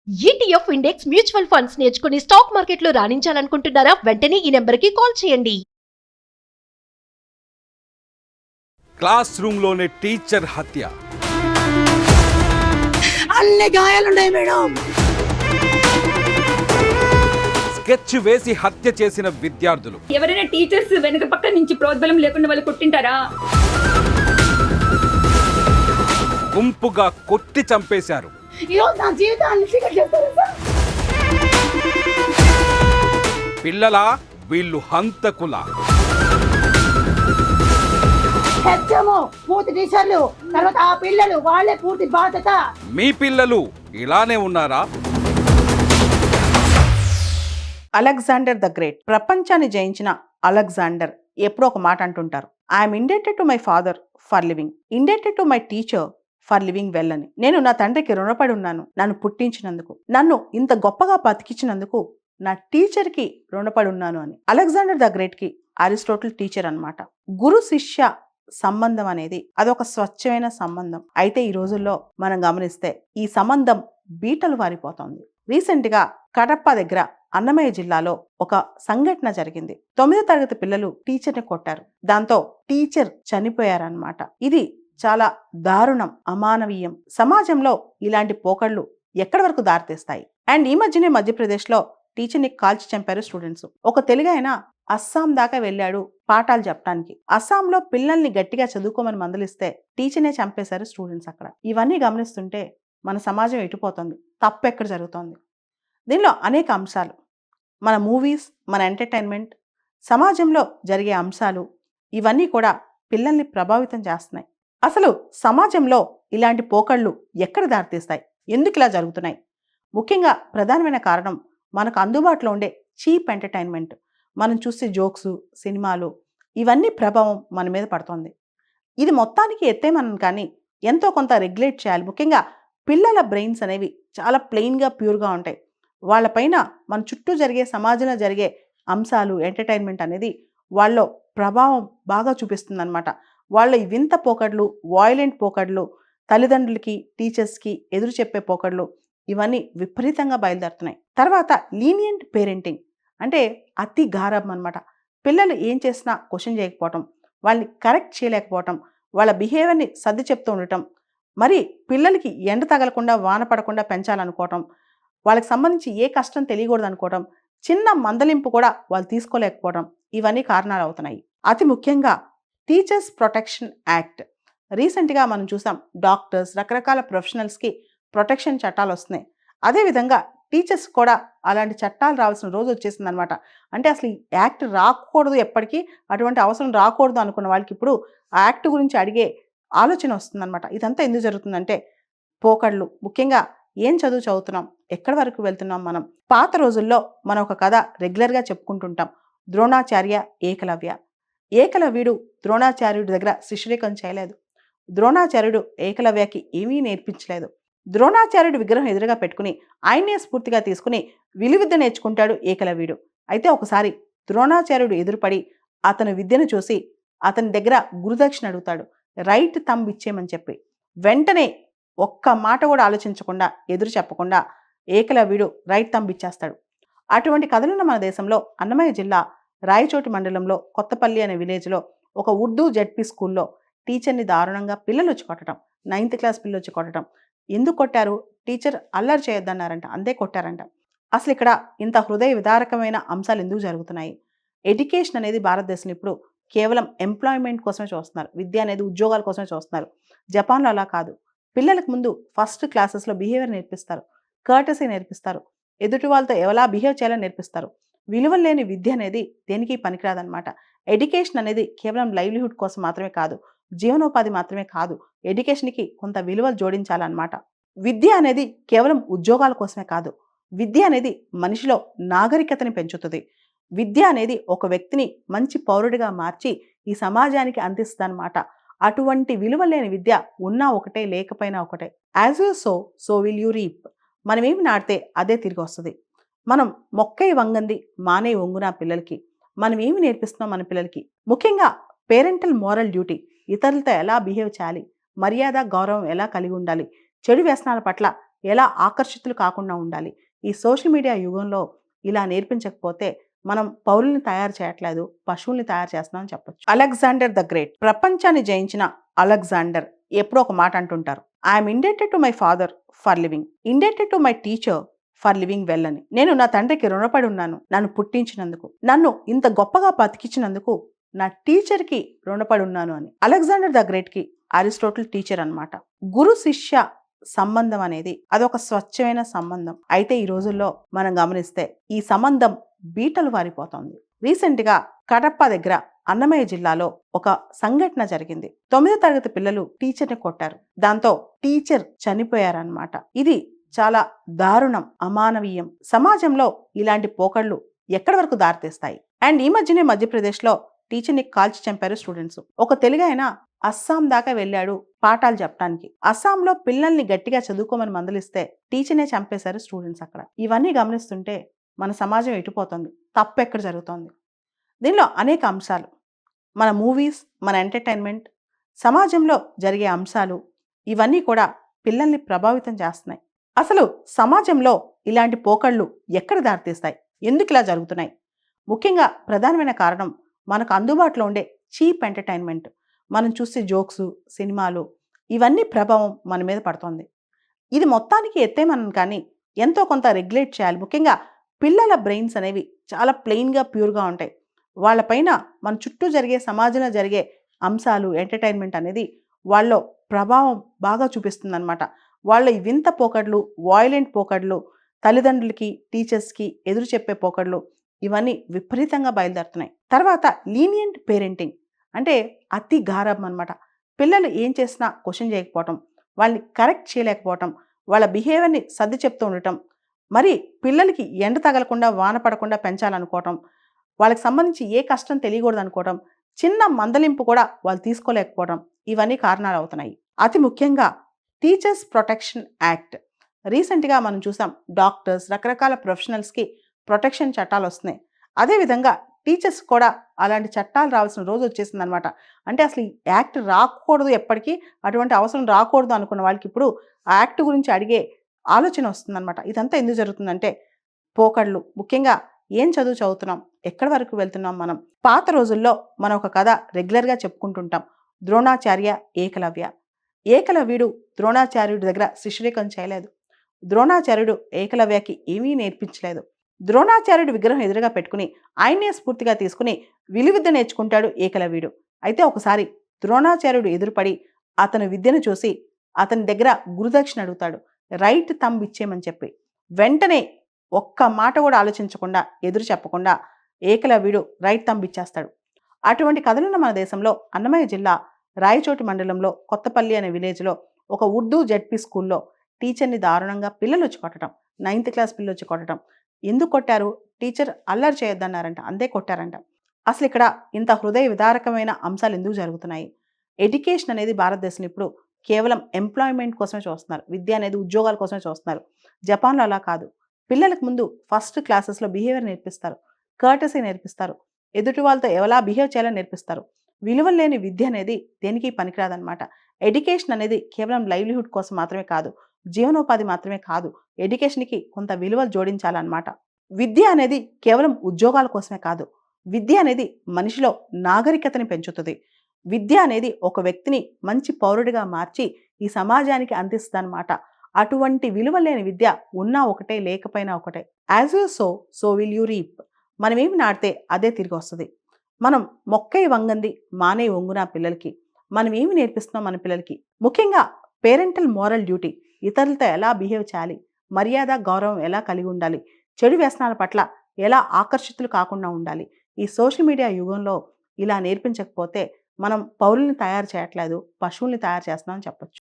ETF index mutual funds నేర్చుకుని stock మార్కెట్లో రాణించాలనుకుంటున్నారా? వెంటనే ఈ నెంబర్కి కాల్ చేయండి. క్లాస్ రూమ్ లోనే టీచర్ హత్య. అన్ని గాయాలున్నాయి మేడం. స్కెచ్ వేసి హత్య చేసిన విద్యార్థులు. ఎవరైనా టీచర్స్ వెనక పక్క నుంచి ప్రోద్బలం లేకుండా వాళ్ళు కొట్టింటారా? గుంపుగా కొట్టి చంపేశారు. పిల్లలా వీళ్ళు హంతకుల? పూర్తి టీచర్లు తర్వాత ఆ పిల్లలు వాళ్ళే పూర్తి బాధ్యత. మీ పిల్లలు ఇలానే ఉన్నారా? అలెగ్జాండర్ ద గ్రేట్, ప్రపంచాన్ని జయించిన అలెగ్జాండర్ ఎప్పుడో ఒక మాట అంటుంటారు, I'm indebted to my father for living, indebted to my teacher for living well అని. నేను నా తండ్రికి రుణపడి ఉన్నాను నన్ను పుట్టించినందుకు, నన్ను ఇంత గొప్పగా బతికించినందుకు నా టీచర్కి రుణపడి ఉన్నాను అని. అలెగ్జాండర్ ద గ్రేట్ కి అరిస్టాటిల్ టీచర్ అన్నమాట. గురు శిష్య సంబంధం అనేది అదొక స్వచ్ఛమైన సంబంధం. అయితే ఈ రోజుల్లో మనం గమనిస్తే ఈ సంబంధం బీటలు వారిపోతోంది. రీసెంట్ గా కడప దగ్గర అన్నమయ్య జిల్లాలో ఒక సంఘటన జరిగింది. 9వ తరగతి పిల్లలు టీచర్ని కొట్టారు. దాంతో టీచర్ చనిపోయారన్నమాట. ఇది చాలా దారుణం, అమానవీయం. సమాజంలో ఇలాంటి పోకళ్ళు ఎక్కడి వరకు దారితీస్తాయి? అండ్ ఈ మధ్యనే మధ్యప్రదేశ్లో టీచర్ని కాల్చి చంపారు స్టూడెంట్స్. ఒక తెలుగు ఆయన అస్సాం దాకా వెళ్ళాడు పాఠాలు చెప్పడానికి. అస్సాంలో పిల్లల్ని గట్టిగా చదువుకోమని మందలిస్తే టీచర్నే చంపేశారు స్టూడెంట్స్ అక్కడ. ఇవన్నీ గమనిస్తుంటే మన సమాజం ఎటుపోతుంది, తప్పు ఎక్కడ జరుగుతోంది? దీనిలో అనేక అంశాలు, మన మూవీస్, మన ఎంటర్టైన్మెంట్, సమాజంలో జరిగే అంశాలు ఇవన్నీ కూడా పిల్లల్ని ప్రభావితం చేస్తున్నాయి. అసలు సమాజంలో ఇలాంటి పోకళ్ళు ఎక్కడ దారితీస్తాయి? ఎందుకు ఇలా జరుగుతున్నాయి? ముఖ్యంగా ప్రధానమైన కారణం మనకు అందుబాటులో ఉండే చీప్ ఎంటర్టైన్మెంట్. మనం చూసే జోక్స్, సినిమాలు ఇవన్నీ ప్రభావం మన మీద పడుతుంది. ఇది మొత్తానికి ఎత్తేమనం కానీ ఎంతో కొంత రెగ్యులేట్ చేయాలి. ముఖ్యంగా పిల్లల బ్రెయిన్స్ అనేవి చాలా ప్లెయిన్గా, ప్యూర్గా ఉంటాయి. వాళ్ళపైన మన చుట్టూ జరిగే, సమాజంలో జరిగే అంశాలు, ఎంటర్టైన్మెంట్ అనేది వాళ్ళలో ప్రభావం బాగా చూపిస్తుంది అనమాట. వాళ్ళ ఈ వింత పోకడ్లు, వాయిలెంట్ పోకడ్లు, తల్లిదండ్రులకి, టీచర్స్కి ఎదురు చెప్పే పోకడ్లు ఇవన్నీ విపరీతంగా బయలుదేరుతున్నాయి. తర్వాత లీనియంట్ పేరెంటింగ్ అంటే అతి గారాబం అనమాట. పిల్లలు ఏం చేసినా క్వశ్చన్ చేయకపోవటం, వాళ్ళని కరెక్ట్ చేయలేకపోవటం, వాళ్ళ బిహేవియర్ని సర్ది చెప్తూ ఉండటం, మరి పిల్లలకి ఎండ తగలకుండా, వాన పడకుండా పెంచాలనుకోవటం, వాళ్ళకి సంబంధించి ఏ కష్టం తెలియకూడదు అనుకోవటం, చిన్న మందలింపు కూడా వాళ్ళు తీసుకోలేకపోవడం, ఇవన్నీ కారణాలు అవుతున్నాయి. అతి ముఖ్యంగా టీచర్స్ ప్రొటెక్షన్ యాక్ట్ రీసెంట్గా మనం చూసాం. డాక్టర్స్, రకరకాల ప్రొఫెషనల్స్కి ప్రొటెక్షన్ చట్టాలు వస్తున్నాయి. అదేవిధంగా టీచర్స్ కూడా అలాంటి చట్టాలు రావాల్సిన రోజు వచ్చేసింది అనమాట. అంటే అసలు ఈ యాక్ట్ రాకూడదు, ఎప్పటికీ అటువంటి అవసరం రాకూడదు అనుకున్న వాళ్ళకి ఇప్పుడు ఆ యాక్ట్ గురించి అడిగే ఆలోచన వస్తుందన్నమాట. ఇదంతా ఎందుకు జరుగుతుందంటే పోకళ్ళు. ముఖ్యంగా ఏం చదువు చదువుతున్నాం, ఎక్కడి వరకు వెళ్తున్నాం మనం? పాత రోజుల్లో మనం ఒక కథ రెగ్యులర్గా చెప్పుకుంటుంటాం, ద్రోణాచార్య ఏకలవ్య. ఏకలవ్యుడు ద్రోణాచార్యుడి దగ్గర శిష్యరికం చేయలేదు. ద్రోణాచార్యుడు ఏకలవ్యకి ఏమీ నేర్పించలేదు. ద్రోణాచార్యుడి విగ్రహం ఎదురుగా పెట్టుకుని ఆయన్నే స్ఫూర్తిగా తీసుకుని విలువిద్య నేర్చుకుంటాడు ఏకలవ్యుడు. అయితే ఒకసారి ద్రోణాచార్యుడు ఎదురుపడి అతని విద్యను చూసి అతని దగ్గర గురుదక్షిణ అడుగుతాడు, రైట్ థంబ్ ఇచ్చేయమని చెప్పి. వెంటనే ఒక్క మాట కూడా ఆలోచించకుండా, ఎదురు చెప్పకుండా ఏకలవ్యుడు రైట్ థంబ్ ఇచ్చేస్తాడు. అటువంటి కథలున్న మన దేశంలో అన్నమయ్య జిల్లా రాయచోటి మండలంలో కొత్తపల్లి అనే విలేజ్లో ఒక ఉర్దూ జెడ్పీ స్కూల్లో టీచర్ని దారుణంగా పిల్లలు వచ్చి కొట్టడం, 9th క్లాస్ పిల్లలు వచ్చి కొట్టడం. ఎందుకు కొట్టారు? టీచర్ అల్లరి చేయొద్దన్నారంట, అంతే కొట్టారంట. అసలు ఇక్కడ ఇంత హృదయ విదారకమైన అంశాలు ఎందుకు జరుగుతున్నాయి? ఎడ్యుకేషన్ అనేది భారతదేశంలో ఇప్పుడు కేవలం ఎంప్లాయ్మెంట్ కోసమే చూస్తున్నారు. విద్య అనేది ఉద్యోగాల కోసమే చూస్తున్నారు. జపాన్లో అలా కాదు. పిల్లలకు ముందు ఫస్ట్ క్లాసెస్లో బిహేవియర్ నేర్పిస్తారు, కర్టసీ నేర్పిస్తారు, ఎదుటి వాళ్ళతో ఎలా బిహేవ్ చేయాలని నేర్పిస్తారు. విలువలు లేని విద్య అనేది దేనికి పనికిరాదనమాట. ఎడ్యుకేషన్ అనేది కేవలం లైవ్లీహుడ్ కోసం మాత్రమే కాదు, జీవనోపాధి మాత్రమే కాదు, ఎడ్యుకేషన్కి కొంత విలువలు జోడించాలన్నమాట. విద్య అనేది కేవలం ఉద్యోగాల కోసమే కాదు, విద్య అనేది మనిషిలో నాగరికతని పెంచుతుంది. విద్య అనేది ఒక వ్యక్తిని మంచి పౌరుడిగా మార్చి ఈ సమాజానికి అందిస్తుందన్నమాట. అటువంటి విలువ లేని విద్య ఉన్నా ఒకటే, లేకపోయినా ఒకటే. As you so, so will you reap. మనం ఏమి నాటితే అదే తిరిగి వస్తుంది. మనం మొక్కై వంగంది మానే వంగున పిల్లలకి మనం ఏమి నేర్పిస్తున్నాం మన పిల్లలకి? ముఖ్యంగా పేరెంటల్ మోరల్ డ్యూటీ, ఇతరులతో ఎలా బిహేవ్ చేయాలి, మర్యాద, గౌరవం ఎలా కలిగి ఉండాలి, చెడు వ్యసనాల పట్ల ఎలా ఆకర్షితులు కాకుండా ఉండాలి. ఈ సోషల్ మీడియా యుగంలో ఇలా నేర్పించకపోతే మనం పౌరుల్ని తయారు చేయట్లేదు, పశువుల్ని తయారు చేస్తున్నాం అని చెప్పొచ్చు. అలెగ్జాండర్ ద గ్రేట్, ప్రపంచాన్ని జయించిన అలెగ్జాండర్ ఎప్పుడో ఒక మాట అంటుంటారు, I'm indebted to my father for living, indebted to my teacher for living well అని. నేను నా తండ్రికి రుణపడి ఉన్నాను నన్ను పుట్టించినందుకు, నన్ను ఇంత గొప్పగా బతికించినందుకు నా టీచర్కి రుణపడి ఉన్నాను అని. అలెగ్జాండర్ ద గ్రేట్ కి అరిస్టోటిల్ టీచర్ అన్నమాట. గురు శిష్య సంబంధం అనేది అదొక స్వచ్ఛమైన సంబంధం. అయితే ఈ రోజుల్లో మనం గమనిస్తే ఈ సంబంధం బీటలు వారిపోతోంది. రీసెంట్ గా కడప దగ్గర అన్నమయ్య జిల్లాలో ఒక సంఘటన జరిగింది. 9వ తరగతి పిల్లలు టీచర్ని కొట్టారు. దాంతో టీచర్ చనిపోయారన్నమాట. ఇది చాలా దారుణం, అమానవీయం. సమాజంలో ఇలాంటి పోకళ్ళు ఎక్కడి వరకు దారితీస్తాయి? అండ్ ఈ మధ్యనే మధ్యప్రదేశ్లో టీచర్ని కాల్చి చంపారు స్టూడెంట్స్. ఒక తెలుగు ఆయన అస్సాం దాకా వెళ్ళాడు పాఠాలు చెప్పడానికి. అస్సాంలో పిల్లల్ని గట్టిగా చదువుకోమని మందలిస్తే టీచర్నే చంపేశారు స్టూడెంట్స్ అక్కడ. ఇవన్నీ గమనిస్తుంటే మన సమాజం ఎటుపోతుంది, తప్పు ఎక్కడ జరుగుతోంది? దీనిలో అనేక అంశాలు, మన మూవీస్, మన ఎంటర్టైన్మెంట్, సమాజంలో జరిగే అంశాలు ఇవన్నీ కూడా పిల్లల్ని ప్రభావితం చేస్తున్నాయి. అసలు సమాజంలో ఇలాంటి పోకళ్ళు ఎక్కడ దారితీస్తాయి? ఎందుకు ఇలా జరుగుతున్నాయి? ముఖ్యంగా ప్రధానమైన కారణం మనకు అందుబాటులో ఉండే చీప్ ఎంటర్టైన్మెంట్. మనం చూసే జోక్స్, సినిమాలు ఇవన్నీ ప్రభావం మన మీద పడుతోంది. ఇది మొత్తానికి ఎత్తేమనం కానీ ఎంతో కొంత రెగ్యులేట్ చేయాలి. ముఖ్యంగా పిల్లల బ్రెయిన్స్ అనేవి చాలా ప్లెయిన్గా, ప్యూర్గా ఉంటాయి. వాళ్ళపైన మన చుట్టూ జరిగే, సమాజంలో జరిగే అంశాలు, ఎంటర్టైన్మెంట్ అనేది వాళ్ళలో ప్రభావం బాగా చూపిస్తుంది అనమాట. వాళ్ళ ఈ వింత పోకడ్లు, వాయిలెంట్ పోకడ్లు, తల్లిదండ్రులకి, టీచర్స్కి ఎదురు చెప్పే పోకడ్లు ఇవన్నీ విపరీతంగా బయలుదేరుతున్నాయి. తర్వాత లీనియంట్ పేరెంటింగ్ అంటే అతి గారాబం అనమాట. పిల్లలు ఏం చేసినా క్వశ్చన్ చేయకపోవటం, వాళ్ళని కరెక్ట్ చేయలేకపోవటం, వాళ్ళ బిహేవియర్ని సర్ది చెప్తూ ఉండటం, మరి పిల్లలకి ఎండ తగలకుండా, వాన పడకుండా పెంచాలనుకోవటం, వాళ్ళకి సంబంధించి ఏ కష్టం తెలియకూడదు అనుకోవటం, చిన్న మందలింపు కూడా వాళ్ళు తీసుకోలేకపోవడం, ఇవన్నీ కారణాలు అవుతున్నాయి. అతి ముఖ్యంగా టీచర్స్ ప్రొటెక్షన్ యాక్ట్. రీసెంట్గా మనం చూసాం, డాక్టర్స్, రకరకాల ప్రొఫెషనల్స్కి ప్రొటెక్షన్ చట్టాలు వస్తున్నాయి. అదేవిధంగా టీచర్స్ కూడా అలాంటి చట్టాలు రావాల్సిన రోజు వచ్చేసింది అనమాట. అంటే అసలు ఈ యాక్ట్ రాకూడదు, ఎప్పటికీ అటువంటి అవసరం రాకూడదు అనుకున్న వాళ్ళకి ఇప్పుడు ఆ యాక్ట్ గురించి అడిగే ఆలోచన వస్తుందన్నమాట. ఇదంతా ఎందుకు జరుగుతుందంటే పోకళ్ళు. ముఖ్యంగా ఏం చదువుతున్నాం, ఎక్కడి వరకు వెళ్తున్నాం మనం? పాత రోజుల్లో మనం ఒక కథ రెగ్యులర్గా చెప్పుకుంటుంటాం, ద్రోణాచార్య, ఏకలవ్య. ఏకలవ్యుడు ద్రోణాచార్యుడి దగ్గర శిష్యరికం చేయలేదు. ద్రోణాచార్యుడు ఏకలవ్యకి ఏమీ నేర్పించలేదు. ద్రోణాచార్యుడి విగ్రహం ఎదురుగా పెట్టుకుని ఆయన్నే స్ఫూర్తిగా తీసుకుని విలువిద్య నేర్చుకుంటాడు ఏకలవ్యుడు. అయితే ఒకసారి ద్రోణాచార్యుడు ఎదురుపడి అతని విద్యను చూసి అతని దగ్గర గురుదక్షిణ అడుగుతాడు, రైట్ థంబ్ ఇచ్చేయమని చెప్పి. వెంటనే ఒక్క మాట కూడా ఆలోచించకుండా, ఎదురు చెప్పకుండా ఏకలవ్యుడు రైట్ థంబ్ ఇచ్చేస్తాడు. అటువంటి కథలున్న మన దేశంలో అన్నమయ్య జిల్లా రాయచోటి మండలంలో కొత్తపల్లి అనే విలేజ్లో ఒక ఉర్దూ జెడ్పీ స్కూల్లో టీచర్ని దారుణంగా పిల్లలు వచ్చి కొట్టడం, 9th క్లాస్ పిల్లలు వచ్చి కొట్టడం. ఎందుకు కొట్టారు? టీచర్ అల్లరి చేయొద్దన్నారంట, అంతే కొట్టారంట. అసలు ఇక్కడ ఇంత హృదయ విదారకమైన అంశాలు ఎందుకు జరుగుతున్నాయి? ఎడ్యుకేషన్ అనేది భారతదేశంలో ఇప్పుడు కేవలం ఎంప్లాయ్మెంట్ కోసమే చూస్తున్నారు. విద్య అనేది ఉద్యోగాల కోసమే చూస్తున్నారు. జపాన్లో అలా కాదు. పిల్లలకు ముందు ఫస్ట్ క్లాసెస్లో బిహేవియర్ నేర్పిస్తారు, కర్టసీ నేర్పిస్తారు, ఎదుటి వాళ్ళతో ఎలా బిహేవ్ చేయాలని నేర్పిస్తారు. విలువలు లేని విద్య అనేది దేనికి పనికిరాదనమాట. ఎడ్యుకేషన్ అనేది కేవలం లైవ్లీహుడ్ కోసం మాత్రమే కాదు, జీవనోపాధి మాత్రమే కాదు, ఎడ్యుకేషన్కి కొంత విలువలు జోడించాలన్నమాట. విద్య అనేది కేవలం ఉద్యోగాల కోసమే కాదు, విద్య అనేది మనిషిలో నాగరికతని పెంచుతుంది. విద్య అనేది ఒక వ్యక్తిని మంచి పౌరుడిగా మార్చి ఈ సమాజానికి అందిస్తుందన్నమాట. అటువంటి విలువ లేని విద్య ఉన్నా ఒకటే, లేకపోయినా ఒకటే. As you so will you reap. మనం ఏమి నాటితే అదే తిరిగి వస్తుంది. మనం మొక్కై వంగంది మానే వంగున పిల్లలకి మనం ఏమి నేర్పిస్తున్నాం మన పిల్లలకి? ముఖ్యంగా పేరెంటల్ మోరల్ డ్యూటీ, ఇతరులతో ఎలా బిహేవ్ చేయాలి, మర్యాద, గౌరవం ఎలా కలిగి ఉండాలి, చెడు వ్యసనాల పట్ల ఎలా ఆకర్షితులు కాకుండా ఉండాలి. ఈ సోషల్ మీడియా యుగంలో ఇలా నేర్పించకపోతే మనం పౌరుల్ని తయారు చేయట్లేదు, పశువుల్ని తయారు చేస్తున్నామని చెప్పొచ్చు.